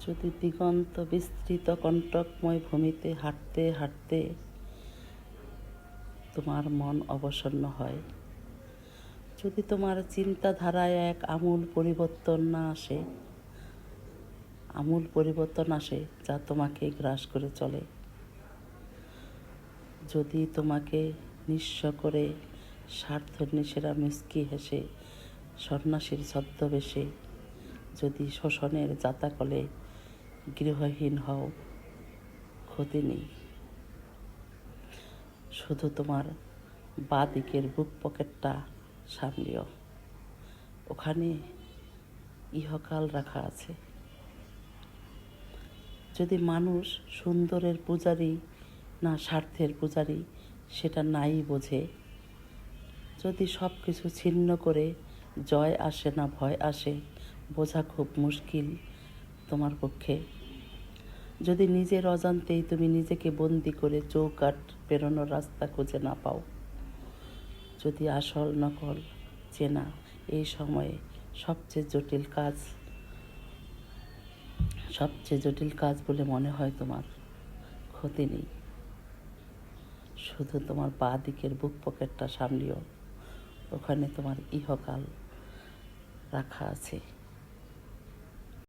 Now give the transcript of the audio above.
যদি দিগন্ত বিস্তৃত কণ্টকময় ভূমিতে হাঁটতে হাঁটতে তোমার মন অবসন্ন হয়, যদি তোমার চিন্তাধারায় এক আমূল পরিবর্তন আসে যা তোমাকে গ্রাস করে চলে, যদি তোমাকে নিঃস্ব করে স্বার্থন্বেষীরা মুচকি হেসে সন্ন্যাসীর ছদ্মবেশে, যদি শোষণের জাতাকলে গৃহহীন হও, ক্ষতি নেই। শুধু তোমার বাঁ দিকের বুক পকেটটা সামলিও, ওখানে ইহকাল রাখা আছে। যদি মানুষ সুন্দরের পূজারী না স্বার্থের পূজারী সেটা নাই বোঝে, যদি সব কিছু ছিন্ন করে জয় আসে না ভয় আসে বোঝা খুব মুশকিল তোমার পক্ষে, যদি নিজের অজান্তেই তুমি নিজেকে বন্দি করে চৌকাঠ পেরোনোর রাস্তা খুঁজে না পাও, যদি আসল নকল চেনা এই সময়ে সবচেয়ে জটিল কাজ বলে মনে হয় তোমার, ক্ষতি নেই। শুধু তোমার বাঁ দিকের বুক পকেটটা সামলিও, ওখানে তোমার ইহকাল রাখা আছে।